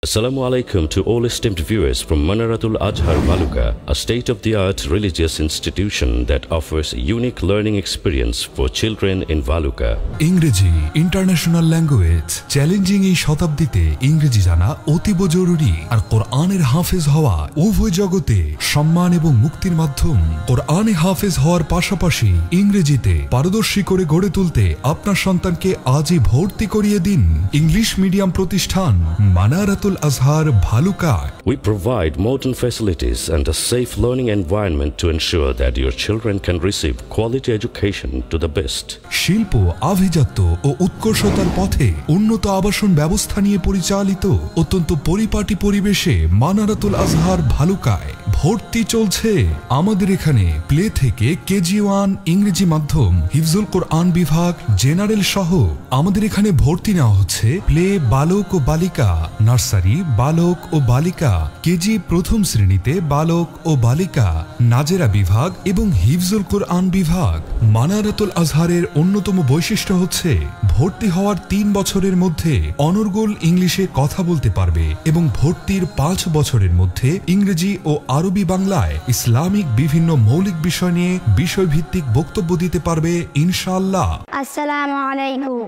Assalamu alaikum to all esteemed viewers from Manaratul Azhar Valuka, a state-of-the-art religious institution that offers a unique learning experience for children in Valuka. ইংরেজি international language challenging এই শতাব্দীতে ইংরেজি জানা অতীব জরুরি আর কোরআনের হাফেজ হওয়া উভয় জগতে সম্মান এবং মুক্তির মাধ্যম। কোরআনে হাফেজ হওয়ার পাশাপাশি ইংরেজিতে পারদর্শী করে গড়ে তুলতে আপনার সন্তানকে আজই ভর্তি করিয়ে দিন ইংলিশ মিডিয়াম প্রতিষ্ঠান মানারাতুল Azhar Bhaluka. We provide modern facilities and a safe learning environment to ensure that your children can receive quality education to the best. শিল্প আভিজাত্য ও উৎকর্ষতার পথে উন্নত আবাসন ব্যবস্থা নিয়ে পরিচালিত অত্যন্ত পরিপাটি পরিবেশে মানারাতুল আজহার ভালুকায় ভর্তি চলছে। আমাদের এখানে প্লে থেকে কেজি 1 ইংরেজি মাধ্যম, হিফজুল কোরআন বিভাগ, জেনারেল সহ আমাদের এখানে ভর্তি নেওয়া হচ্ছে প্লে বালক ও বালিকা, নার্সারি বালক ও বালিকা, কেজি প্রথম শ্রেণীতে বালক ও বালিকা, নাজেরা বিভাগ এবং হিফজুল কোরআন বিভাগ। মানারাতুল আজহারের অন্যতম বৈশিষ্ট্য হচ্ছে ভর্তি হওয়ার 3 বছরের মধ্যে অনর্গল ইংলিশে কথা বলতে পারবে এবং ভর্তির 5 বছরের মধ্যে ইংরেজি ও আরবি বাংলায় ইসলামিক বিভিন্ন মৌলিক বিষয় নিয়ে বিষয়ভিত্তিক বক্তব্য দিতে পারবে ইনশাআল্লাহ। আসসালামু আলাইকুম।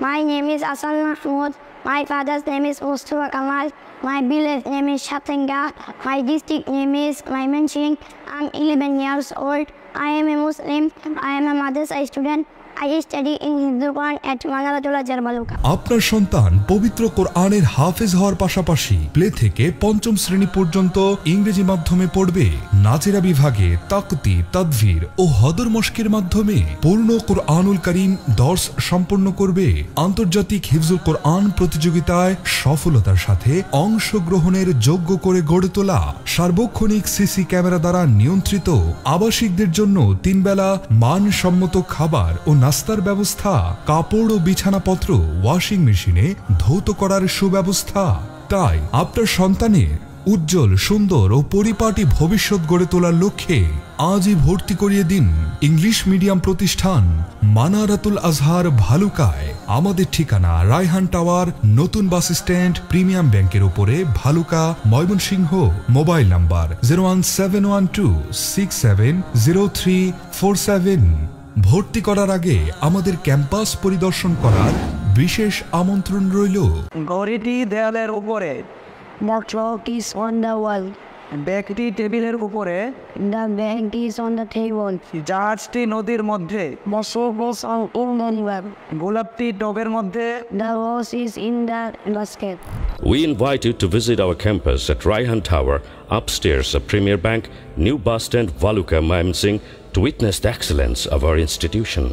My name is Asal Mahmoud. My father's name is Mustafa Kamal. My village name is Shatenga. My district name is Maimanching. I'm 11 years old. I am a Muslim. I am a madrasa student. I study in Hindu Quran at Manaratul Azhar Valuka. আপনার সন্তান পবিত্র কোরআনের হাফেজ হওয়ার পাশাপাশি play থেকে 5ম শ্রেণী পর্যন্ত ইংরেজি মাধ্যমে পড়বে। নাজেরা বিভাগে তাকতি, তাদভির ও হদর মশকের মাধ্যমে পূর্ণ কোরআনুল কারীম দর্স সম্পন্ন করবে। আন্তর্জাতিক হিফজুল কোরআন প্রতিযোগিতায় সফলতার সাথে অংশগ্রহণের যোগ্য করে গড়ে তোলা, সার্বক্ষণিক সিসি ক্যামেরা দ্বারা নিয়ন্ত্রিত, আবাসিকদের জন্য 3 বেলা মানসম্মত খাবার ও নাস্তার ব্যবস্থা, কাপড় ও বিছানাপত্র ওয়াশিং মেশিনে ধৌত করার সুব্যবস্থা। তাই আপনার সন্তানের উজ্জ্বল, সুন্দর ও পরিপাটি ভবিষ্যৎ গড়ে তোলার লক্ষ্যে আজই ভর্তি করিয়ে দিন ইংলিশ মিডিয়াম প্রতিষ্ঠান মানারাতুল আজহার ভালুকায়। আমাদের ঠিকানা রায়হান টাওয়ার, নতুন বাস স্ট্যান্ড, প্রিমিয়াম ব্যাংকের উপরে, ভালুকা, ময়মনসিংহ। Mobile number 01712670347। ভর্তি করার আগে আমাদের ক্যাম্পাস পরিদর্শন করার বিশেষ আমন্ত্রণ রইল। ঘড়িটি দেয়ালের উপরে, The clock is on the wall. ব্যাগটি টেবিলের উপরে, The bag is on the table. জাহাজটি নদীর মধ্যে, The ship is in the river. গোলাপটি টবের মধ্যে, The rose is in the basket. We invite you to visit our campus at Raihan Tower, upstairs of Premier Bank, New Bus Stand, Valuka, Mymensingh, to witness the excellence of our institution.